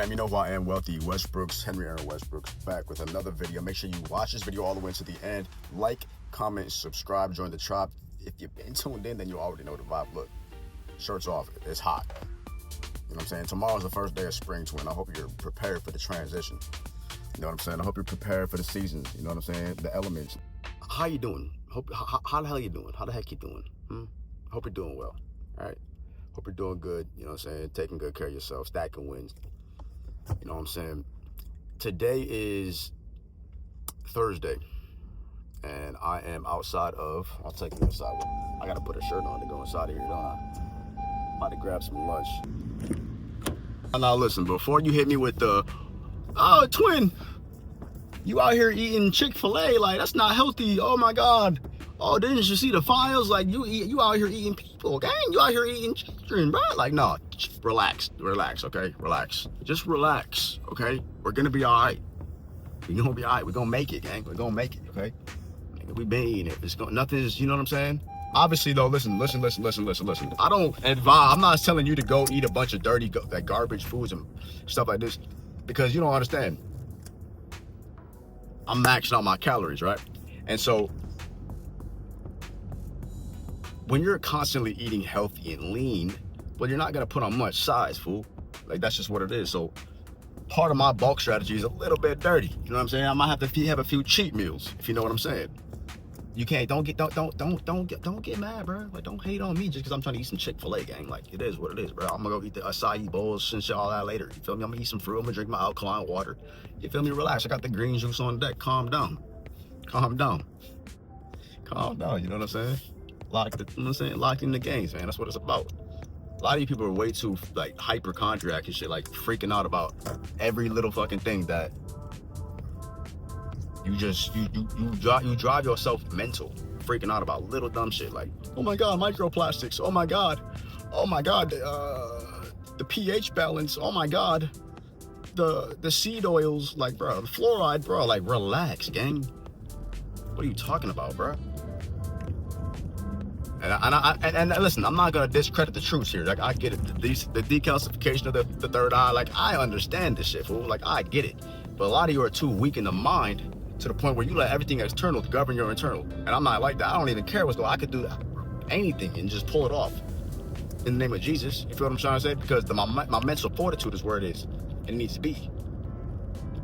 fam, you know who I am, Wealthy Westbrooks, Henry Aaron Westbrooks, back with another video. Make sure you watch this video all the way to the end. Like, comment, subscribe, join the tribe. If you've been tuned in, then you already know the vibe. Look, shirts off, it's hot. You know what I'm saying? Tomorrow's the first day of spring, twin. I hope you're prepared for the transition. You know what I'm saying? I hope you're prepared for the seasons. You know what I'm saying? The elements. How you doing? How the hell you doing? How the heck you doing? I hope you're doing well. All right? Hope you're doing good. You know what I'm saying? Taking good care of yourself. Stacking wins. You know what I'm saying? Today is Thursday, and I am outside of, I'll take you inside. I gotta put a shirt on to go inside of here, don't I? I'm about to grab some lunch. Now listen, before you hit me with the, oh, twin, you out here eating Chick-fil-A, like that's not healthy. Oh my God. Oh, didn't you see the files? Like you out here eating people, gang. You out here eating children, bro. Like, no, relax, okay? Relax. Just relax, okay? We're gonna be all right. We're gonna be all right. We're gonna make it, gang. We're gonna make it, okay? We've been eating it. It's gonna, nothing's, you know what I'm saying? Obviously, though, listen. I don't advise, I'm not telling you to go eat a bunch of dirty, like garbage foods and stuff like this, because you don't understand. I'm maxing out my calories, right? And so, when you're constantly eating healthy and lean, well, you're not gonna put on much size, fool. Like, that's just what it is. So part of my bulk strategy is a little bit dirty. You know what I'm saying? I might have to have a few cheat meals, if you know what I'm saying. You can't, don't get mad, bro. Like, don't hate on me just because I'm trying to eat some Chick-fil-A, gang. Like, it is what it is, bro. I'm gonna go eat the acai bowls and shit, all that later. You feel me? I'm gonna eat some fruit. I'm gonna drink my alkaline water. You feel me? Relax. I got the green juice on deck. Calm down. You know what I'm saying? Locked in the games, man. That's what it's about. A lot of you people are way too like hypochondriac and shit, like freaking out about every little fucking thing that you drive yourself mental, freaking out about little dumb shit like, oh my God, microplastics. Oh my God, the pH balance. Oh my God, the seed oils. Like, bro, the fluoride, bro. Like, relax, gang. What are you talking about, bro? And listen, I'm not gonna discredit the truth here. Like, I get it. The decalcification of the third eye. Like, I understand this shit, fool. Like, I get it. But a lot of you are too weak in the mind to the point where you let everything external govern your internal. And I'm not like that. I don't even care what's going on. I could do anything and just pull it off in the name of Jesus. You feel what I'm trying to say? Because my mental fortitude is where it is, and it needs to be.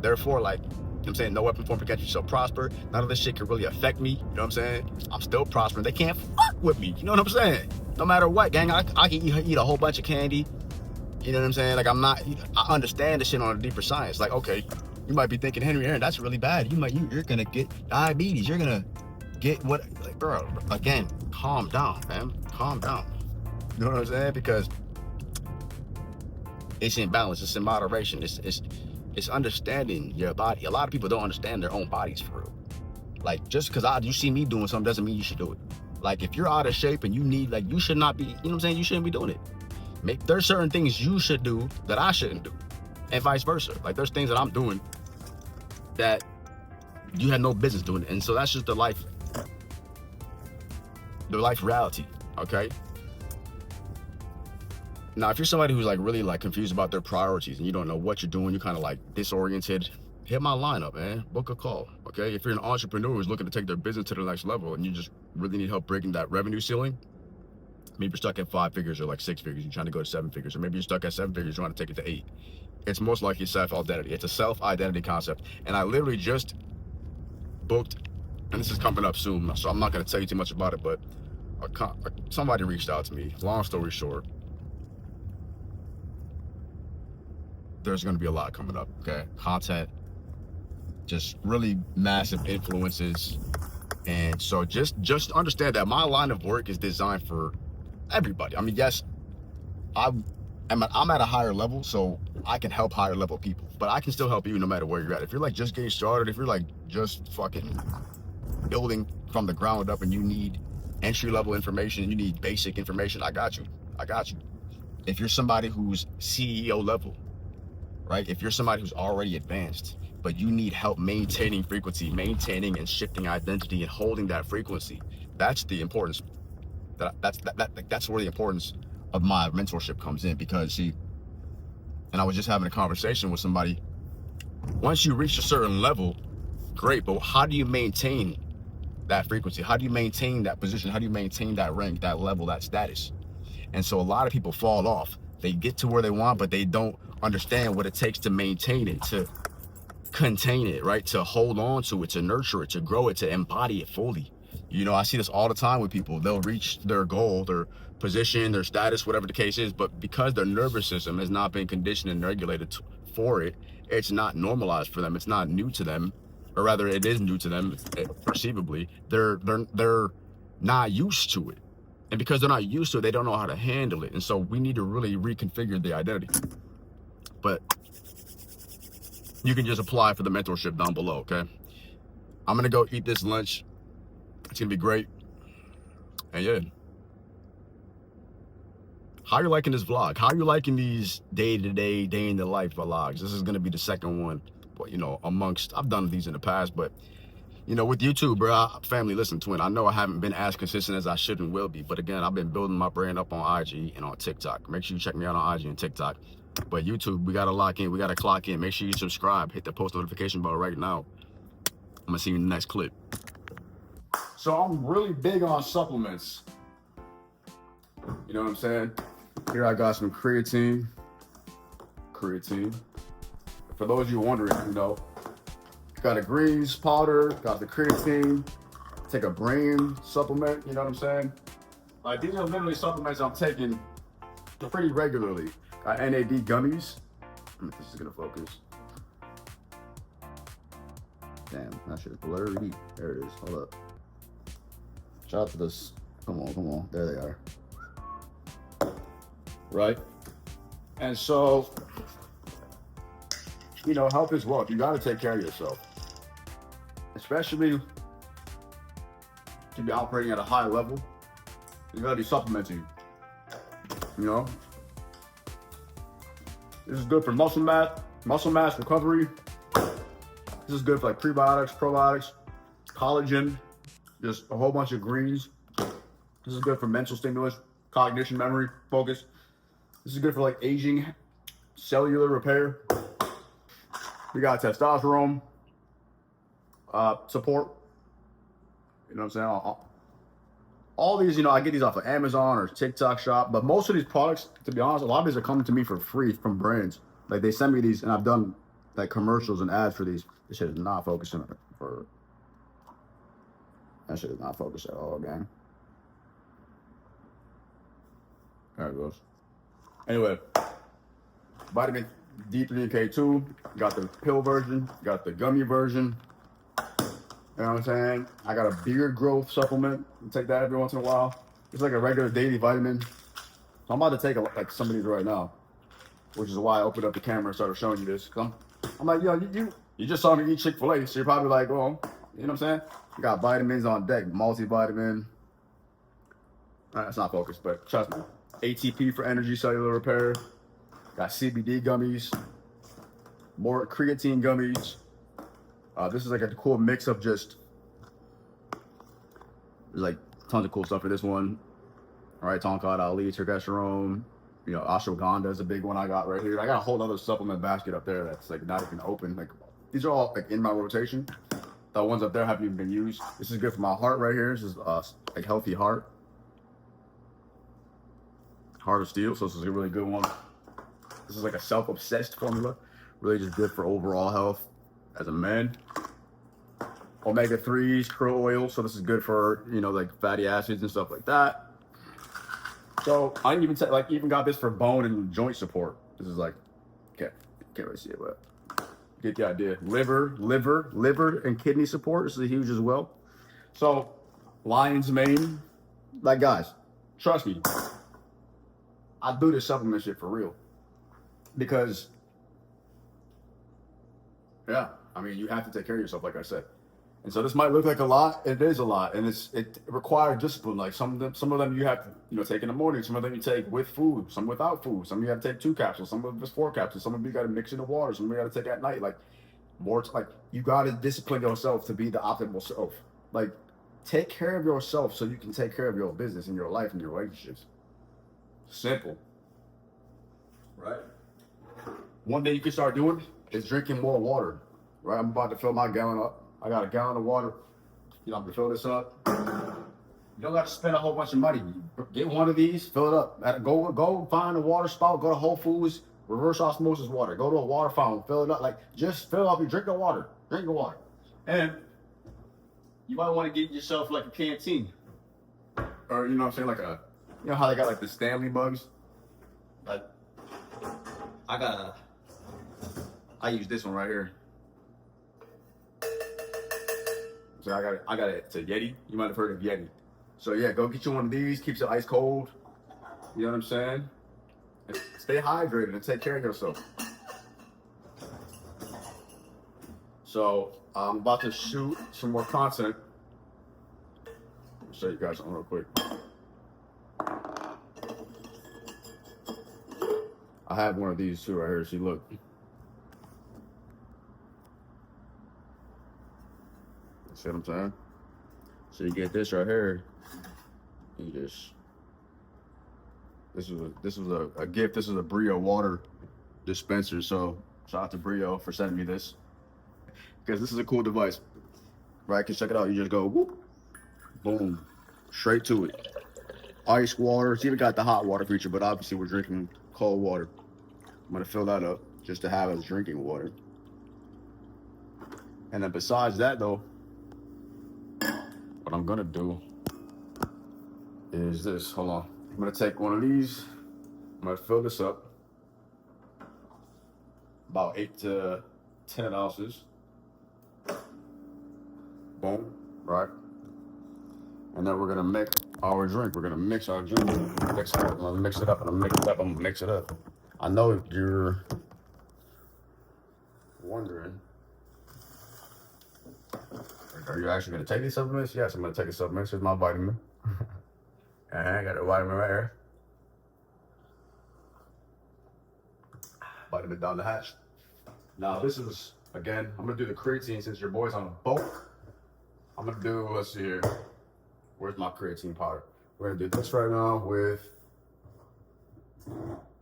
Therefore, like, I'm saying, no weapon formed against you shall prosper. None of this shit can really affect me. You know what I'm saying? I'm still prospering. They can't fuck with me. You know what I'm saying? No matter what, gang, I can eat a whole bunch of candy. You know what I'm saying? Like, I understand this shit on a deeper science. Like, okay, you might be thinking, Henry Aaron, that's really bad. You're gonna get diabetes. You're gonna get what? Like, bro, again, calm down, fam. Calm down. You know what I'm saying? Because it's in balance. It's in moderation. It's understanding your body. A lot of people don't understand their own bodies for real. Like, just because you see me doing something doesn't mean you should do it. Like, if you're out of shape and you need, like, you should not be, you know what I'm saying? You shouldn't be doing it. There's certain things you should do that I shouldn't do, and vice versa. Like, there's things that I'm doing that you had no business doing. And so that's just the life reality, okay? Now, if you're somebody who's like really like confused about their priorities and you don't know what you're doing, you're kind of like disoriented, hit my line up, man. Book a call, okay? If you're an entrepreneur who's looking to take their business to the next level and you just really need help breaking that revenue ceiling, maybe you're stuck at 5 figures or like 6 figures, you're trying to go to 7 figures, or maybe you're stuck at 7 figures, you want to take it to 8. It's most likely self-identity. It's a self-identity concept. And I literally just booked, and this is coming up soon, so I'm not going to tell you too much about it, but somebody reached out to me. Long story short, there's going to be a lot coming up, okay? Content, just really massive influences. And so just understand that my line of work is designed for everybody. I mean, yes, I'm at a higher level, so I can help higher level people, but I can still help you no matter where you're at. If you're like just getting started, if you're like just fucking building from the ground up and you need entry level information, you need basic information, I got you. If you're somebody who's CEO level, right? If you're somebody who's already advanced, but you need help maintaining frequency, maintaining and shifting identity and holding that frequency, that's the importance. That's where the importance of my mentorship comes in. Because see, And I was just having a conversation with somebody. Once you reach a certain level, great, but how do you maintain that frequency? How do you maintain that position? How do you maintain that rank, that level, that status? And so a lot of people fall off. They get to where they want, but they don't understand what it takes to maintain it, to contain it, right? To hold on to it, to nurture it, to grow it, to embody it fully. You know, I see this all the time with people. They'll reach their goal, their position, their status, whatever the case is, but because their nervous system has not been conditioned and regulated for it, it's not normalized for them. It's not new to them, or rather, it is new to them, perceivably. They're not used to it, and because they're not used to it, they don't know how to handle it. And so we need to really reconfigure the identity. But you can just apply for the mentorship down below, okay? I'm gonna go eat this lunch. It's gonna be great. And yeah. How are you liking this vlog? How are you liking these day-to-day, day-in-the-life vlogs? This is gonna be the second one, but you know, I've done these in the past, but you know, with YouTube, bro, family, listen, twin, I know I haven't been as consistent as I should and will be, but again, I've been building my brand up on IG and on TikTok. Make sure you check me out on IG and TikTok. But YouTube, we gotta lock in, we gotta clock in. Make sure you subscribe, hit the post notification bell right now. I'm gonna see you in the next clip. So I'm really big on supplements. You know what I'm saying? Here I got some creatine. For those of you wondering, you know, got a greens powder, got the creatine, take a brain supplement, you know what I'm saying? Like, these are literally supplements I'm taking pretty regularly. Got NAD gummies. I don't know if this is gonna focus. Damn, that shit is blurry. There it is, hold up. Shout out to this, come on, there they are. Right? And so, you know, health is wealth. You gotta take care of yourself. Especially to be operating at a high level, you gotta be supplementing, you know? This is good for muscle mass recovery. This is good for like prebiotics, probiotics, collagen, just a whole bunch of greens. This is good for mental stimulus, cognition, memory, focus. This is good for like aging, cellular repair. We got testosterone support. You know what I'm saying? All these, you know, I get these off of Amazon or TikTok shop, but most of these products, to be honest, a lot of these are coming to me for free from brands. Like, they send me these, and I've done like commercials and ads for these. This shit is not focusing for. That shit is not focused at all, gang. There it goes. Anyway, vitamin D3 and K2. Got the pill version. Got the gummy version. You know what I'm saying? I got a beard growth supplement. I take that every once in a while. It's like a regular daily vitamin. So I'm about to take like some of these right now, which is why I opened up the camera and started showing you this. I'm like, yo, you just saw me eat Chick-fil-A, so you're probably like, well, you know what I'm saying? You got vitamins on deck, multivitamin. It's not focused, but trust me. ATP for energy, cellular repair. Got CBD gummies. More creatine gummies. This is like a cool mix of just, there's like tons of cool stuff for this one. All right, Tonkat Ali, testosterone, you know, ashwagandha is a big one I got right here. I got a whole other supplement basket up there that's like not even open. Like, these are all like in my rotation. The ones up there haven't even been used. This is good for my heart right here. This is like healthy heart. Heart of steel, so this is a really good one. This is like a self-obsessed formula. Really just good for overall health as a man. Omega-3s, krill oil, so this is good for, you know, like fatty acids and stuff like that. So I even got this for bone and joint support. This is like, can't really see it, but get the idea. Liver and kidney support. This is huge as well. So lion's mane, like, guys, trust me, I do this supplement shit for real. Because, yeah, I mean, you have to take care of yourself, like I said. And so this might look like a lot. It is a lot, and it requires discipline. Like some of them you have to, you know, take in the morning. Some of them you take with food. Some without food. Some you have to take 2 capsules. Some of it's 4 capsules. Some of you got to mix in the water. Some of you got to take at night. Like like you got to discipline yourself to be the optimal self. Like, take care of yourself so you can take care of your business and your life and your relationships. Simple, right? one thing you can start doing is drinking more water. Right, I'm about to fill my gallon up. I got a gallon of water. You know, I'm gonna fill this up. You don't got to spend a whole bunch of money. Get one of these, fill it up. Go find a water spout. Go to Whole Foods, reverse osmosis water. Go to a water fountain, fill it up. Like, just fill up. You drink the water. Drink the water. And you might want to get yourself like a canteen, or you know what I'm saying, like a, you know how they got like the Stanley mugs. Like, I use this one right here. So I got it. It's a Yeti. You might have heard of Yeti. So yeah, go get you one of these. Keeps it ice cold. You know what I'm saying? And stay hydrated and take care of yourself. So I'm about to shoot some more content. I'll show you guys something real quick. I have one of these too right here. See, look. See what I'm saying? So you get this right here. You just, this was a gift. This is a Brio water dispenser. So shout out to Brio for sending me this, because this is a cool device, right? Cause check it out. You just go whoop, boom, straight to it. Ice water. It's even got the hot water feature, but obviously we're drinking cold water. I'm gonna fill that up just to have as drinking water. And then besides that though, what I'm gonna do is this. Hold on. I'm gonna take one of these. I'm gonna fill this up. About 8 to 10 ounces. Boom. Right. And then we're gonna make our drink. We're gonna mix our drink. I'm gonna mix it up. I'm gonna mix it up. I know you're wondering, are you actually gonna take these supplements? Yes, I'm gonna take a supplement. Here's my vitamin. And I got a vitamin right here. Vitamin down the hatch. Now this is, again, I'm gonna do the creatine since your boy's on a bulk. I'm gonna do, let's see here. Where's my creatine powder? We're gonna do this right now with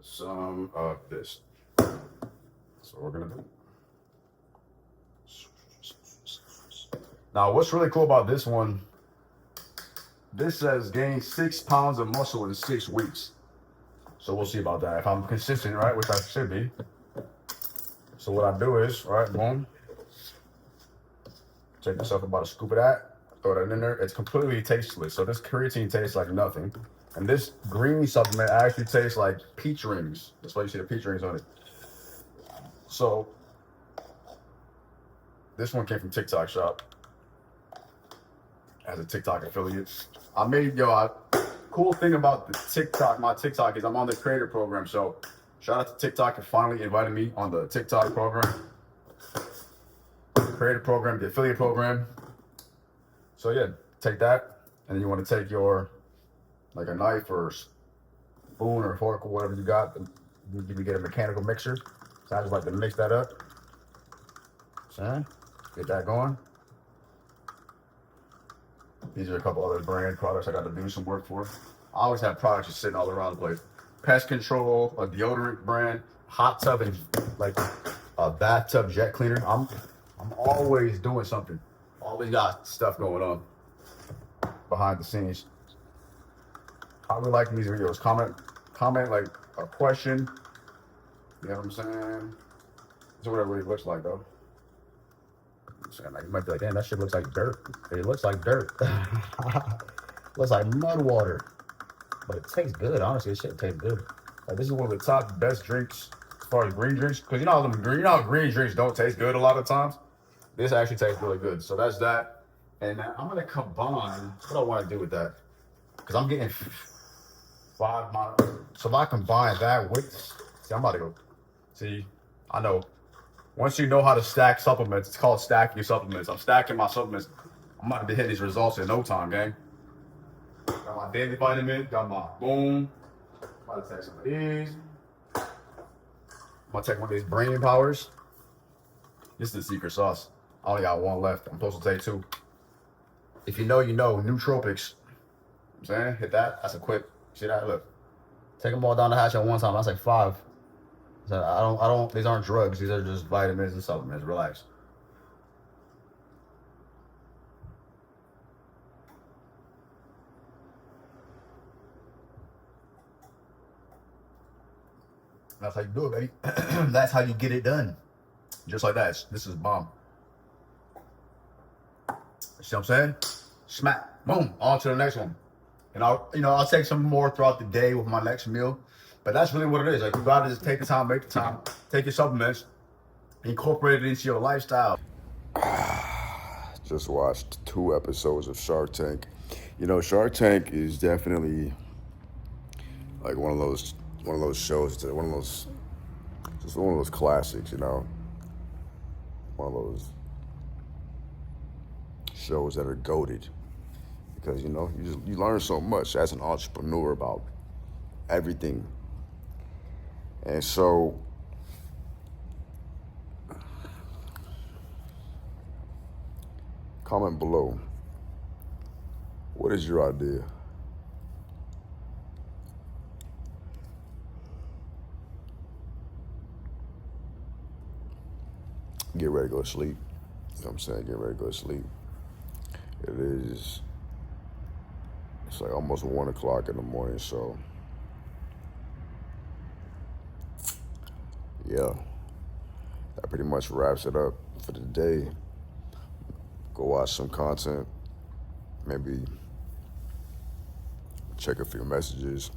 some of this. That's what we're gonna do. Now, what's really cool about this one, this says gain 6 pounds of muscle in 6 weeks. So we'll see about that. If I'm consistent, right, which I should be. So what I do is, right, boom. Take myself about a scoop of that, throw that in there. It's completely tasteless. So this creatine tastes like nothing. And this green supplement actually tastes like peach rings. That's why you see the peach rings on it. So this one came from TikTok Shop. As a TikTok affiliate. I made, cool thing about the TikTok, my TikTok is I'm on the creator program. So shout out to TikTok for finally inviting me on the TikTok program. The creator program, the affiliate program. So yeah, take that. And then you want to take your, like a knife or spoon or fork or whatever you got. You can get a mechanical mixer. So I just like to mix that up. So get that going. These are a couple other brand products I got to do some work for. I always have products just sitting all around the place. Pest control, a deodorant brand, hot tub and like a bathtub jet cleaner. I'm always doing something. Always got stuff going on behind the scenes. How we liking these videos? Comment like a question. You know what I'm saying? This is what it really looks like though. Like, you might be like, damn, that shit looks like dirt. It looks like dirt. Looks like mud water. But it tastes good, honestly. It shit tastes good. Like, this is one of the top best drinks as far as green drinks. Because you know how green drinks don't taste good a lot of times? This actually tastes really good. So that's that. And I'm going to combine, what do I want to do with that? Because I'm getting 5 miles. So if I combine that with, see, I'm about to go. See, I know. Once you know how to stack supplements, it's called stacking your supplements. I'm stacking my supplements. I'm about to hit these results in no time, gang. Got my daily vitamin, got my boom. I'm about to take some of these. I'm gonna take one of these brain powers. This is the secret sauce. I only got one left. I'm supposed to take 2. If you know, you know. Nootropics. I'm saying, hit that. That's a quick. See that? Look. Take them all down the hatch at one time. That's like 5. These aren't drugs. These are just vitamins and supplements. Relax. That's how you do it, baby. That's how you get it done. Just like that. This is bomb. See what I'm saying? Smack. Boom. On to the next one. And I'll take some more throughout the day with my next meal. But that's really what it is. Like, you gotta just take the time, make the time, take your supplements, incorporate it into your lifestyle. Just watched 2 episodes of Shark Tank. Shark Tank is definitely like one of those shows, just one of those classics, one of those shows that are goated, because you learn so much as an entrepreneur about everything. And so comment below, what is your idea? Get ready to go to sleep. You know what I'm saying? Get ready to go to sleep. It's like almost 1 o'clock in the morning, so yeah, that pretty much wraps it up for the day. Go watch some content, maybe check a few messages,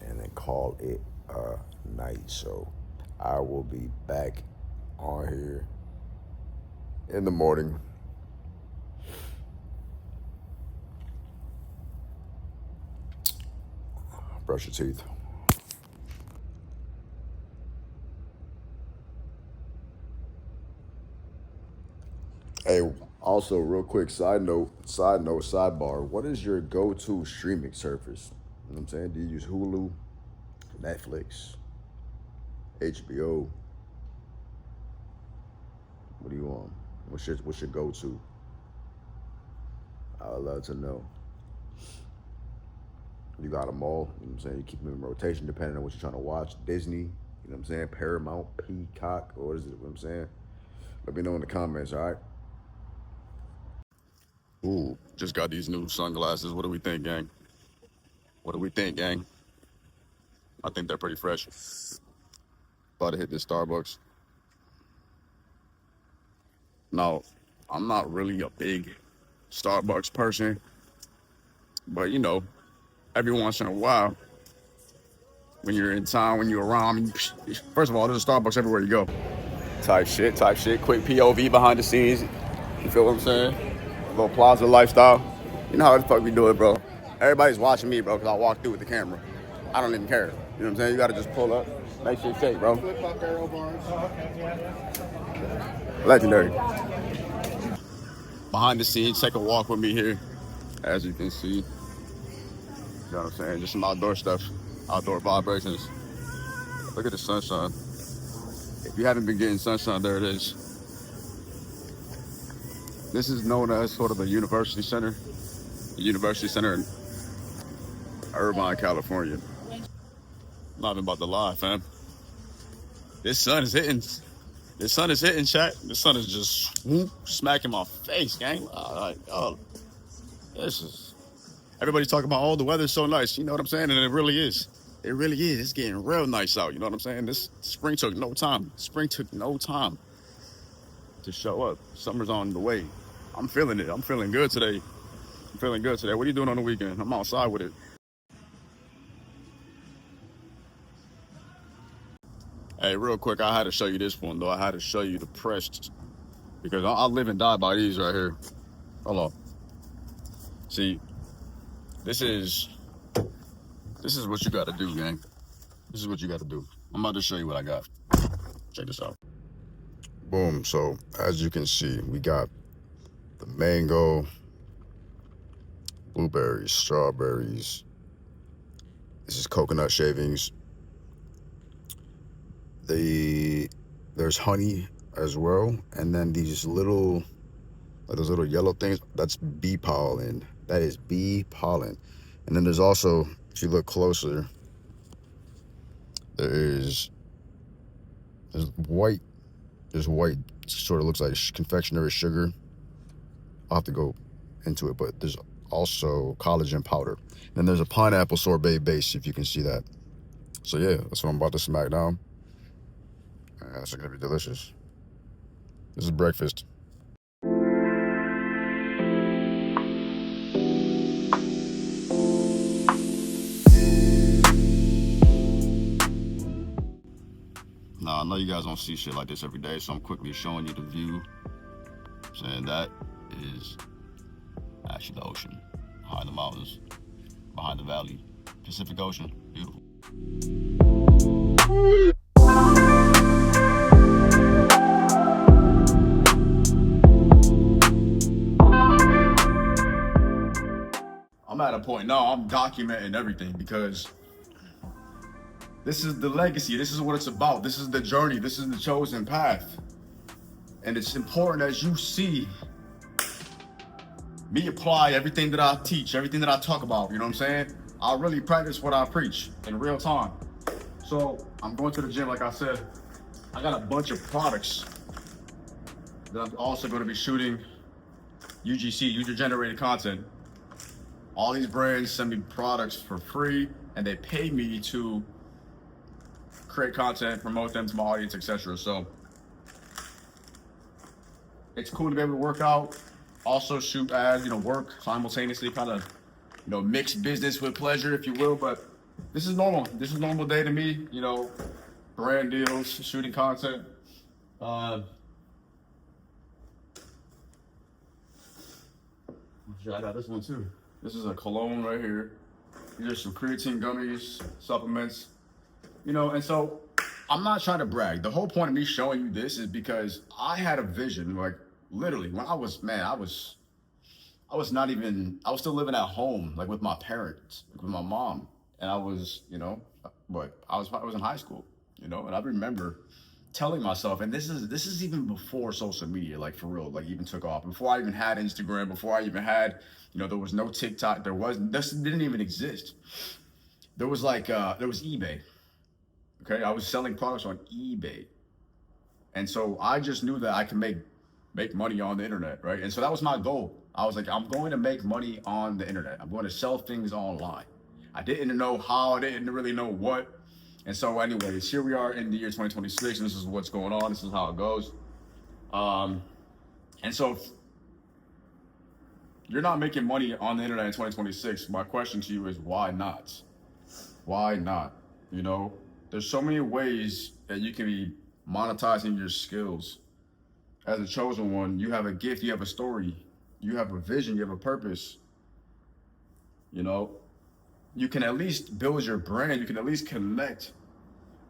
and then call it a night. So I will be back on here in the morning. Brush your teeth. Hey, also real quick, sidebar, what is your go-to streaming service? You know what I'm saying? Do you use Hulu, Netflix, HBO? What do you want? What's your go-to? I would love to know. You got them all, you know what I'm saying? You keep them in rotation depending on what you're trying to watch. Disney, you know what I'm saying? Paramount, Peacock, or what is it, what I'm saying? Let me know in the comments, all right? Ooh, just got these new sunglasses. What do we think, gang? What do we think, gang? I think they're pretty fresh. About to hit this Starbucks. Now, I'm not really a big Starbucks person, but every once in a while, when you're in town, when you're around, first of all, there's a Starbucks everywhere you go. Type shit. Quick POV behind the scenes. You feel what I'm saying? A little plaza lifestyle. You know how the fuck we do it, bro. Everybody's watching me, bro, because I walk through with the camera. I don't even care. You know what I'm saying? You gotta just pull up, make shit shake, bro. Legendary. Behind the scenes, take a walk with me here. As you can see, you know what I'm saying? Just some outdoor stuff, outdoor vibrations. Look at the sunshine. If you haven't been getting sunshine, there it is. This is known as sort of a university center in Irvine, California. I'm not even about to lie, fam. This sun is hitting, chat. The sun is just smacking my face, gang. This is, everybody's talking about, oh, the weather's so nice. You know what I'm saying? And it really is. It really is. It's getting real nice out. You know what I'm saying? This spring took no time. Spring took no time to show up. Summer's on the way. I'm feeling it. I'm feeling good today. What are you doing on the weekend? I'm outside with it. Hey, real quick, I had to show you this one, though. I had to show you the pressed, because I live and die by these right here. Hold on. See, this is what you got to do, gang. This is what you got to do. I'm about to show you what I got. Check this out. Boom. So, as you can see, we got the mango, blueberries, strawberries. This is coconut shavings. There's honey as well, and then those little yellow things, that's bee pollen. That is bee pollen. And then there's also, if you look closer, there is There's white. There's white. Sort of looks like confectionery sugar. I'll have to go into it, but there's also collagen powder. Then there's a pineapple sorbet base, if you can see that. So yeah, that's what I'm about to smack down. And it's gonna be delicious. This is breakfast. Now, I know you guys don't see shit like this every day, so I'm quickly showing you the view. Saying that is actually the ocean, behind the mountains, behind the valley. Pacific Ocean, beautiful. I'm at a point now, I'm documenting everything because this is the legacy. This is what it's about. This is the journey. This is the chosen path. And it's important as you see me apply everything that I teach, everything that I talk about, you know what I'm saying? I really practice what I preach in real time. So I'm going to the gym, like I said. I got a bunch of products that I'm also going to be shooting UGC, user-generated content. All these brands send me products for free, and they pay me to create content, promote them to my audience, etc. So it's cool to be able to work out, also shoot ads, work simultaneously, kind of, mix business with pleasure, if you will. But this is normal. This is a normal day to me, brand deals, shooting content. I got this one too. This is a cologne right here. These are some creatine gummies, supplements, and so I'm not trying to brag. The whole point of me showing you this is because I had a vision, like literally when I was still living at home, like with my parents, with my mom. And I was, I was in high school, and I remember telling myself, and this is even before social media, like for real, like even took off, before I even had Instagram, before I even had, there was no TikTok, this didn't even exist. There was there was eBay. Okay, I was selling products on eBay. And so I just knew that I could make money on the internet, right? And so that was my goal. I was like, I'm going to make money on the internet. I'm going to sell things online. I didn't know how, I didn't really know what. And so anyways, here we are in the year 2026, and this is what's going on. This is how it goes. And so if you're not making money on the internet in 2026, my question to you is why not? Why not? There's so many ways that you can be monetizing your skills. As a chosen one, you have a gift, you have a story, you have a vision, you have a purpose. You can at least build your brand, you can at least connect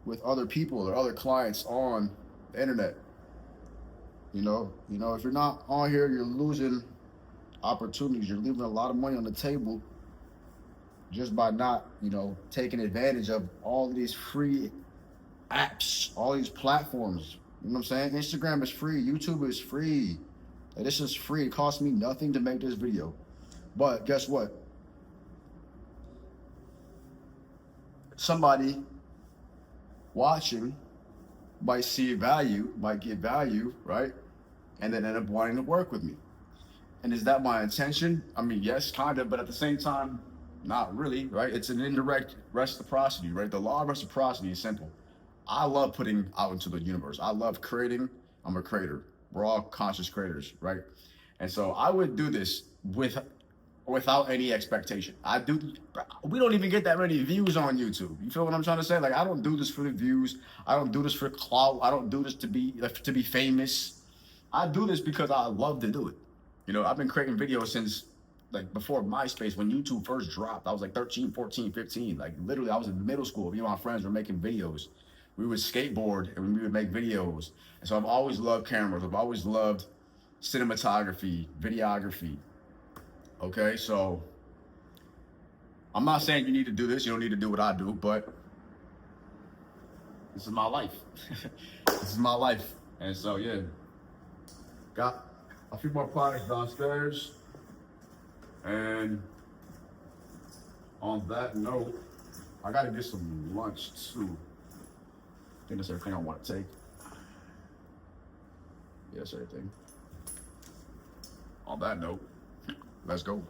with other people or other clients on the internet. If you're not on here, you're losing opportunities, you're leaving a lot of money on the table just by not, taking advantage of all of these free apps, all these platforms. You know what I'm saying? Instagram is free, YouTube is free. This is free. It costs me nothing to make this video. But guess what? Somebody watching might see value, might get value, right? And then end up wanting to work with me. And is that my intention? I mean, yes, kind of, but at the same time, not really, right? It's an indirect reciprocity, right? The law of reciprocity is simple. I love putting out into the universe. I love creating. I'm a creator. We're all conscious creators, right? And so I would do this without any expectation. We don't even get that many views on YouTube. You feel what I'm trying to say? Like, I don't do this for the views. I don't do this for clout. I don't do this to be famous. I do this because I love to do it. I've been creating videos since like before MySpace, when YouTube first dropped. I was like 13, 14, 15. Like literally, I was in middle school. Me and my friends were making videos. We would skateboard and we would make videos. And so I've always loved cameras. I've always loved cinematography, videography. Okay, so I'm not saying you need to do this. You don't need to do what I do, but this is my life. This is my life. And so, yeah, got a few more products downstairs. And on that note, I gotta get some lunch too. I think that's everything I want to take. Yes, everything. On that note, let's go.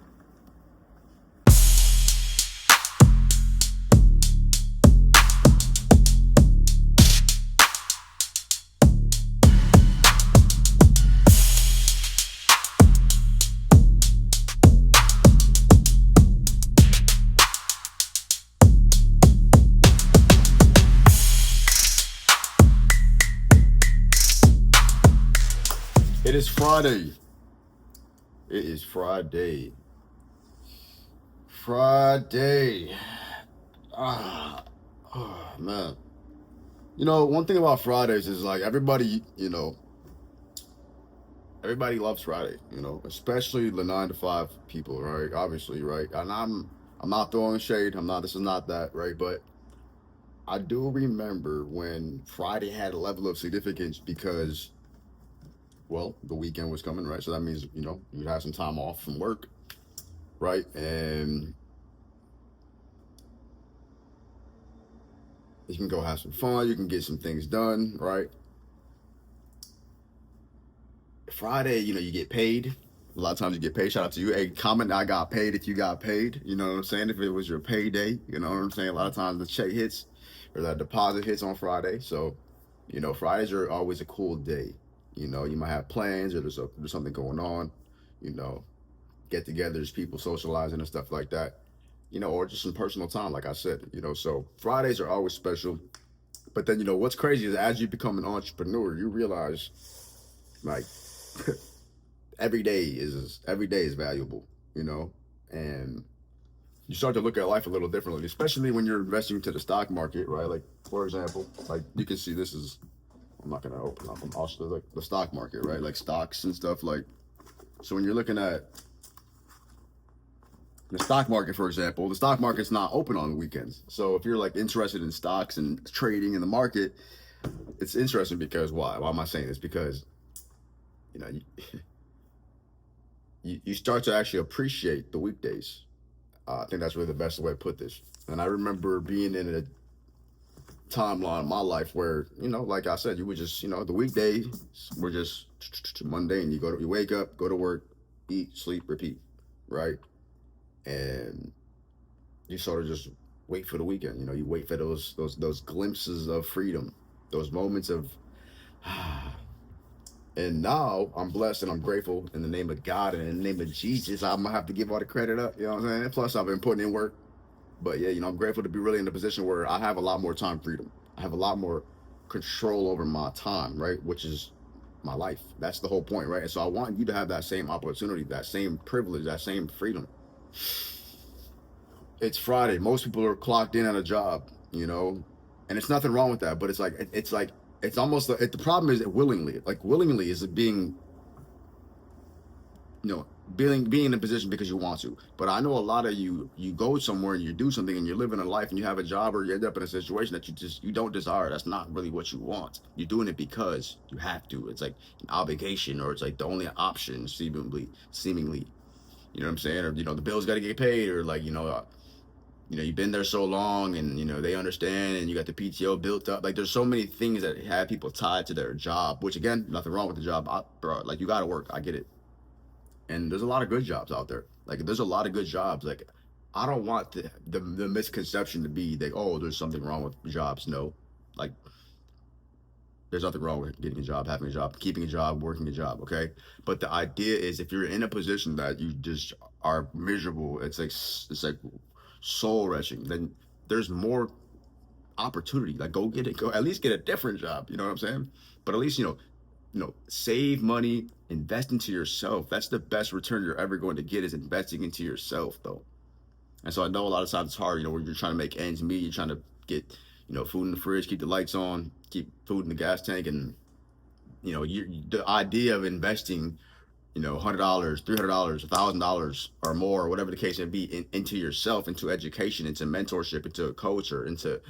It is Friday. It is Friday. Friday. Oh, man. You know, one thing about Fridays is like everybody loves Friday, especially the 9 to 5 people, right? Obviously, right? And I'm not throwing shade. This is not that, right? But I do remember when Friday had a level of significance because, well, the weekend was coming, right? So that means, you'd have some time off from work, right? And you can go have some fun, you can get some things done, right? Friday, you get paid. A lot of times you get paid. Shout out to you. Hey, comment I got paid if you got paid. You know what I'm saying? If it was your payday, you know what I'm saying? A lot of times the check hits or that deposit hits on Friday. So, Fridays are always a cool day. You might have plans or there's something going on, you know, get-togethers, people socializing and stuff like that, or just some personal time, like I said, So Fridays are always special. But then, what's crazy is as you become an entrepreneur, you realize, like, every day is valuable, and you start to look at life a little differently, especially when you're investing into the stock market, right? Like, for example, like you can see I'm not gonna open up. I'm also like the stock market, right? Like stocks and stuff. Like, so when you're looking at the stock market, for example, the stock market's not open on the weekends. So if you're like interested in stocks and trading in the market, it's interesting because why? Why am I saying this? Because you know you start to actually appreciate the weekdays. I think that's really the best way to put this. And I remember being in a timeline in my life where, like I said, you would just, the weekdays were just mundane. You wake up, go to work, eat, sleep, repeat, right? And you sort of just wait for the weekend. You wait for those glimpses of freedom, those moments of and now I'm blessed and I'm grateful in the name of God and in the name of Jesus. I'm gonna have to give all the credit up, you know what I'm saying? Plus I've been putting in work. But yeah, I'm grateful to be really in a position where I have a lot more time freedom. I have a lot more control over my time, right? Which is my life. That's the whole point, right? And so I want you to have that same opportunity, that same privilege, that same freedom. It's Friday. Most people are clocked in at a job, and it's nothing wrong with that. But it's almost like the problem is that willingly is being you know being in a position because you want to. But I know a lot of you go somewhere and you do something and you're living a life and you have a job or you end up in a situation that you don't desire. That's not really what you want. You're doing it because you have to. It's like an obligation, or it's like the only option, seemingly, you know what I'm saying? Or the bills got to get paid, or like you've been there so long and they understand, and you got the PTO built up. Like, there's so many things that have people tied to their job, which, again, nothing wrong with the job, bro. Like, you got to work. I get it. And there's a lot of good jobs out there. Like, there's a lot of good jobs. Like, I don't want the misconception to be that, oh, there's something wrong with jobs. No. Like, there's nothing wrong with getting a job, having a job, keeping a job, working a job, okay? But the idea is, if you're in a position that you just are miserable, it's like soul wrenching, then there's more opportunity. Like, go at least get a different job, you know what I'm saying? But at least, save money, invest into yourself. That's the best return you're ever going to get, is investing into yourself, though. And so I know a lot of times it's hard, when you're trying to make ends meet, you're trying to get, food in the fridge, keep the lights on, keep food in the gas tank. And, the idea of investing, $100, $300, $1,000 or more, or whatever the case may be, into yourself, into education, into mentorship, into a coach, or into,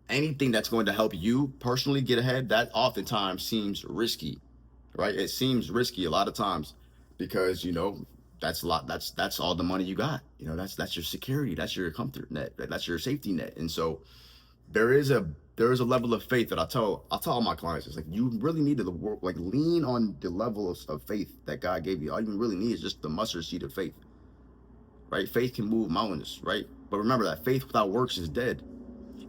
anything that's going to help you personally get ahead, that oftentimes seems risky, right? It seems risky a lot of times because, that's a lot. That's all the money you got. That's your security. That's your comfort net. That's your safety net. And so there is a level of faith that I tell all my clients. It's like you really need to like lean on the level of faith that God gave you. All you really need is just the mustard seed of faith, right? Faith can move mountains, right? But remember that faith without works is dead.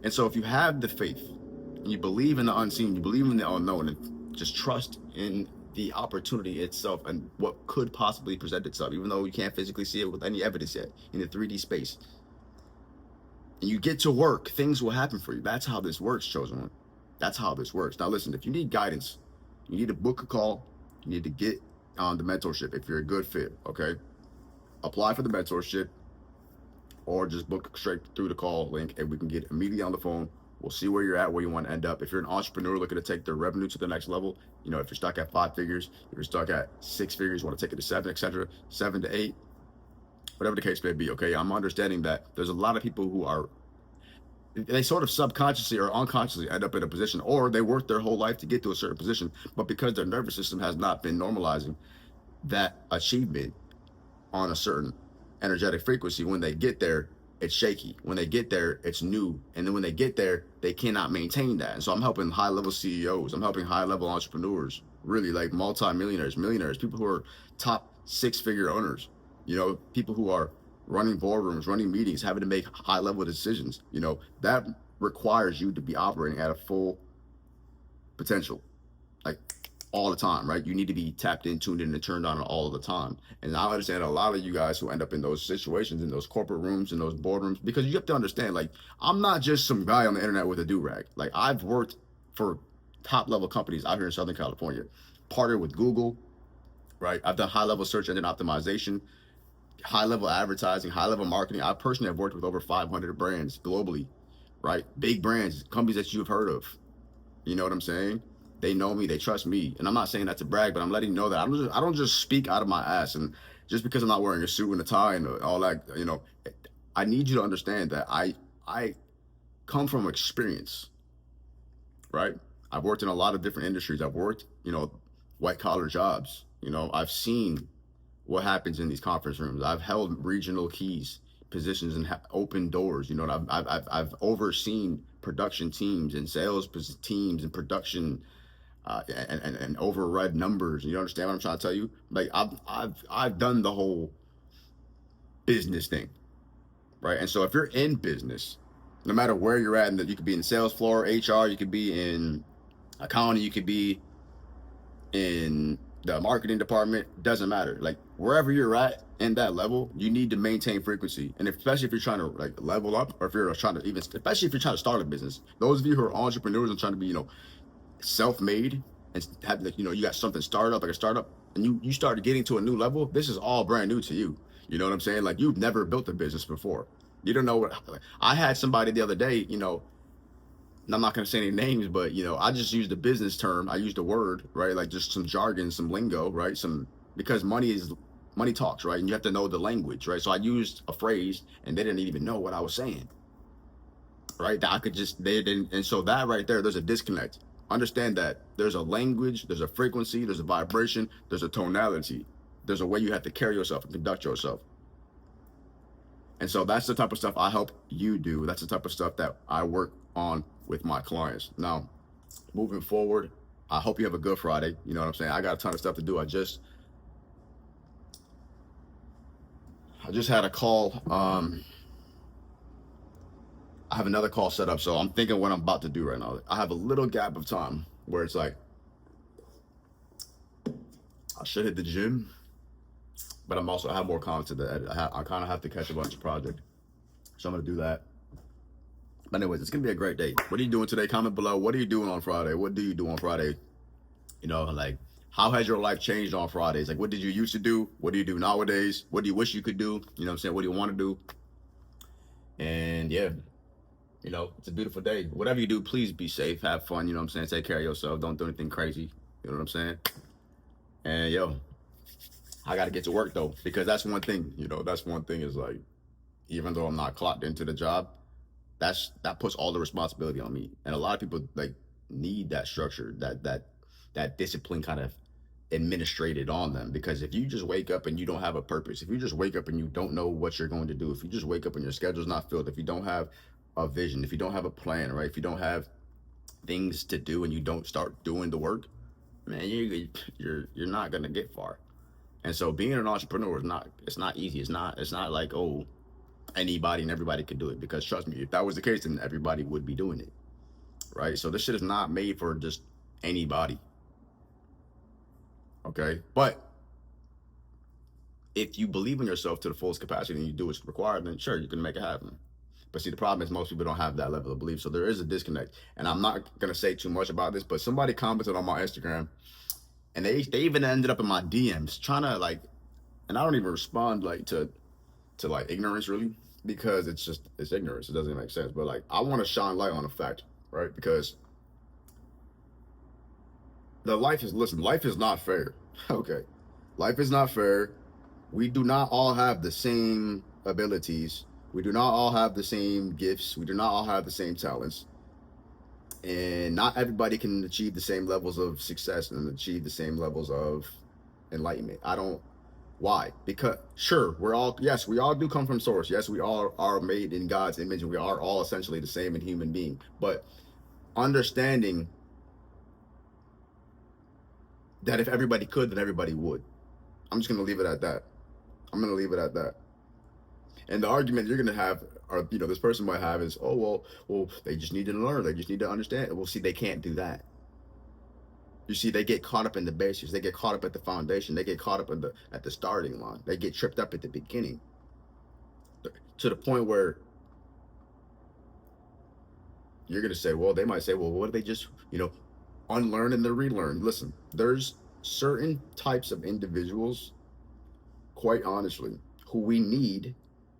And so if you have the faith and you believe in the unseen, you believe in the unknown, and just trust in the opportunity itself and what could possibly present itself, even though you can't physically see it with any evidence yet in the 3D space. And you get to work, things will happen for you. That's how this works, chosen one. That's how this works. Now listen, if you need guidance, you need to book a call, you need to get on the mentorship if you're a good fit, okay? Apply for the mentorship or just book straight through the call link and we can get immediately on the phone. We'll see where you're at, where you want to end up. If you're an entrepreneur looking to take their revenue to the next level, you know, if you're stuck at 5 figures, if you're stuck at 6 figures, you want to take it to 7, etc., 7 to 8, whatever the case may be, okay? I'm understanding that there's a lot of people who are, they sort of subconsciously or unconsciously end up in a position, or they work their whole life to get to a certain position, but because their nervous system has not been normalizing that achievement on a certain energetic frequency, when they get there, it's shaky. When they get there, it's new. And then when they get there, they cannot maintain that. And so I'm helping high-level CEOs. I'm helping high-level entrepreneurs, really like multi-millionaires, millionaires, people who are top 6-figure owners, you know, people who are running boardrooms, running meetings, having to make high-level decisions. You know, that requires you to be operating at a full potential, like all the time, right? You need to be tapped in, tuned in, and turned on all of the time. And I understand a lot of you guys who end up in those situations, in those corporate rooms, in those boardrooms, because you have to understand, like, I'm not just some guy on the internet with a do-rag. Like, I've worked for top-level companies out here in Southern California, partnered with Google, right? I've done high-level search engine optimization, high-level advertising, high-level marketing. I personally have worked with over 500 brands globally, right? Big brands, companies that you've heard of. You know what I'm saying? They know me, they trust me. And I'm not saying that to brag, but I'm letting you know that I don't just speak out of my ass. And just because I'm not wearing a suit and a tie and all that, you know, I need you to understand that I come from experience, right? I've worked in a lot of different industries. I've worked, you know, white collar jobs. You know, I've seen what happens in these conference rooms. I've held regional keys positions and open doors. You know, I've overseen production teams and sales teams and production and override numbers. You understand what I'm trying to tell you? Like I've done the whole business thing, right? And so if you're in business, no matter where you're at, and that you could be in sales floor, HR, you could be in accounting, you could be in the marketing department, doesn't matter. Like wherever you're at in that level, you need to maintain frequency. And especially if you're trying to like level up, or if you're trying to even, especially if you're trying to start a business, those of you who are entrepreneurs and trying to be, you know, self-made and have, like, you know, you got something started up, like a startup, and you started getting to a new level, this is all brand new to you. You know what I'm saying? Like you've never built a business before. You don't know what, I had somebody the other day, you know, and I'm not going to say any names, but, you know, I just used a business term. I used a word, right? Like just some jargon, some lingo, right? Because money talks, right? And you have to know the language, right? So I used a phrase and they didn't even know what I was saying, right? That I could just, they didn't. And so that right there, there's a disconnect. Understand that there's a language, there's a frequency, there's a vibration, there's a tonality. There's a way you have to carry yourself and conduct yourself. And so that's the type of stuff I help you do. That's the type of stuff that I work on with my clients. Now, moving forward, I hope you have a good Friday. You know what I'm saying? I got a ton of stuff to do. I just had a call. I have another call set up, so I'm thinking what I'm about to do right now. I have a little gap of time where it's like I should hit the gym, but I have more content to edit. I kind of have to catch a bunch of projects, so I'm gonna do that. But anyways, it's gonna be a great day. What are you doing today? Comment below. What are you doing on Friday? What do you do on Friday? You know, like, how has your life changed on Fridays? Like, what did you used to do? What do you do nowadays? What do you wish you could do? You know what I'm saying? What do you want to do? And yeah, you know, it's a beautiful day. Whatever you do, please be safe, have fun. You know what I'm saying? Take care of yourself. Don't do anything crazy. You know what I'm saying? And yo, I got to get to work though, because that's one thing, you know, that's one thing is like, even though I'm not clocked into the job, that puts all the responsibility on me. And a lot of people like need that structure, that discipline kind of administrated on them. Because if you just wake up and you don't have a purpose, if you just wake up and you don't know what you're going to do, if you just wake up and your schedule's not filled, if you don't have a vision, if you don't have a plan, right? If you don't have things to do and you don't start doing the work, man, you're not gonna get far. And so being an entrepreneur is not, it's not easy. It's not like, oh, anybody and everybody could do it, because trust me, if that was the case, then everybody would be doing it, right? So this shit is not made for just anybody. Okay? But if you believe in yourself to the fullest capacity and you do what's required, then sure, you can make it happen. But see, the problem is most people don't have that level of belief. So there is a disconnect. And I'm not going to say too much about this, but somebody commented on my Instagram, and they even ended up in my DMs trying to like, and I don't even respond like to like ignorance really, because it's ignorance. It doesn't make sense. But like, I want to shine light on a fact, right? Because life is not fair. Okay. Life is not fair. We do not all have the same abilities. We do not all have the same gifts. We do not all have the same talents. And not everybody can achieve the same levels of success and achieve the same levels of enlightenment. Why? Because sure, we all do come from source. Yes, we all are made in God's image, and we are all essentially the same in human being. But understanding that if everybody could, then everybody would. I'm just going to leave it at that. And the argument you're going to have, or this person might have, is, oh, well, they just need to learn. They just need to understand. Well, see, they can't do that. You see, they get caught up in the basics. They get caught up at the foundation. They get caught up at the starting line. They get tripped up at the beginning, to the point where you're going to say, well, they might say, well, what if they just, unlearn and then relearn? Listen, there's certain types of individuals, quite honestly, who we need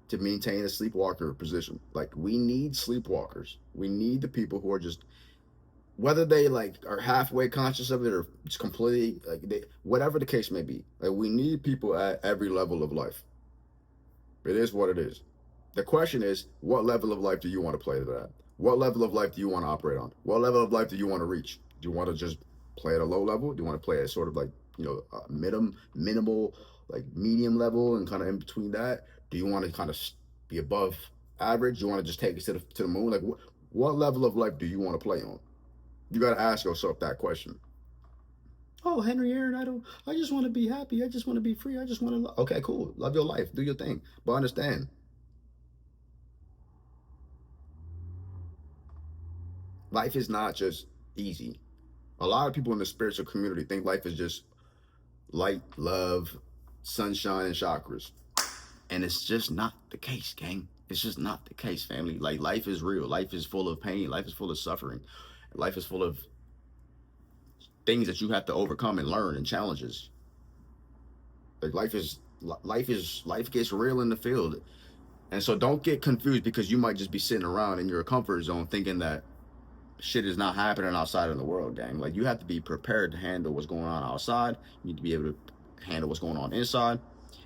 to maintain a sleepwalker position. Like, we need sleepwalkers. We need the people who are just, whether they like are halfway conscious of it or just completely whatever the case may be. Like, we need people at every level of life. It is what it is. The question is, what level of life do you want to play at? What level of life do you want to operate on? What level of life do you want to reach? Do you want to just play at a low level? Do you want to play at sort of like, minimal, like medium level, and kind of in between that? Do you want to kind of be above average? Do you want to just take it to the moon? Like, what level of life do you want to play on? You got to ask yourself that question. Oh, Henry Aaron, I just want to be happy. I just want to be free. I just want to okay, cool. Love your life. Do your thing. But understand, life is not just easy. A lot of people in the spiritual community think life is just light, love, sunshine, and chakras. And it's just not the case, gang. It's just not the case, family. Like, life is real. Life is full of pain. Life is full of suffering. Life is full of things that you have to overcome and learn, and challenges. Like, life gets real in the field. And so don't get confused, because you might just be sitting around in your comfort zone thinking that shit is not happening outside in the world, gang. Like, you have to be prepared to handle what's going on outside. You need to be able to handle what's going on inside.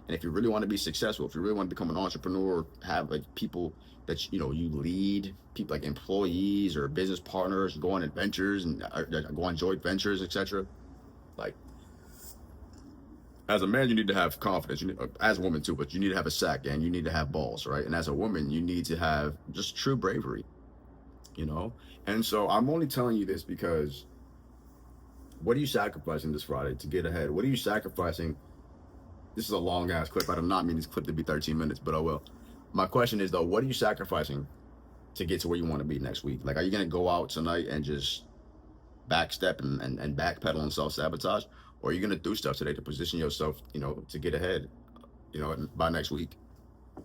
And if you really want to be successful, if you really want to become an entrepreneur, have like people that you lead, people like employees or business partners, go on adventures and go on joint ventures, etc. Like, as a man, you need to have confidence. As a woman too, but you need to have a sack, gang. You need to have balls, right? And as a woman, you need to have just true bravery, And so I'm only telling you this because, what are you sacrificing this Friday to get ahead? What are you sacrificing? This is a long ass clip. I do not mean this clip to be 13 minutes, but oh well. My question is though, what are you sacrificing to get to where you want to be next week? Like, are you gonna go out tonight and just backstep and backpedal and self-sabotage? Or are you gonna do stuff today to position yourself, to get ahead, by next week? You know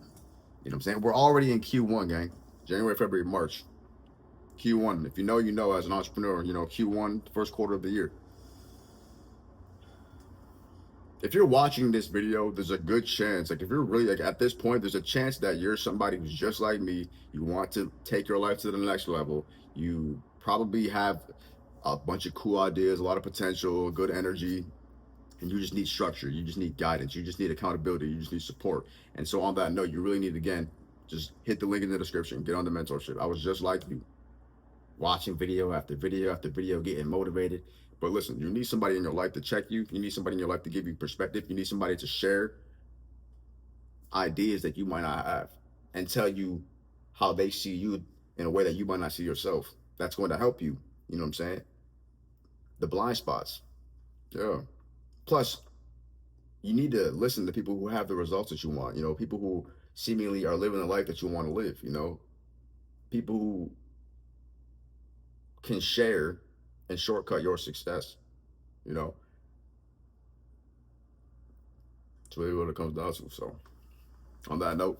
what I'm saying? We're already in Q1, gang. January, February, March. Q1. If you know, as an entrepreneur, Q1, first quarter of the year. If you're watching this video, there's a good chance, like, if you're really like at this point, there's a chance that you're somebody who's just like me. You want to take your life to the next level. You probably have a bunch of cool ideas, a lot of potential, good energy, and you just need structure. You just need guidance. You just need accountability. You just need support. And so on that note, you really need, again, just hit the link in the description. Get on the mentorship. I was just like you, watching video after video after video, getting motivated. But listen, you need somebody in your life to check you. You need somebody in your life to give you perspective. You need somebody to share ideas that you might not have and tell you how they see you in a way that you might not see yourself. That's going to help you. You know what I'm saying? The blind spots. Yeah. Plus, you need to listen to people who have the results that you want. You know, people who seemingly are living the life that you want to live. You know, people who can share and shortcut your success. You know, it's really what it comes down to. So, on that note,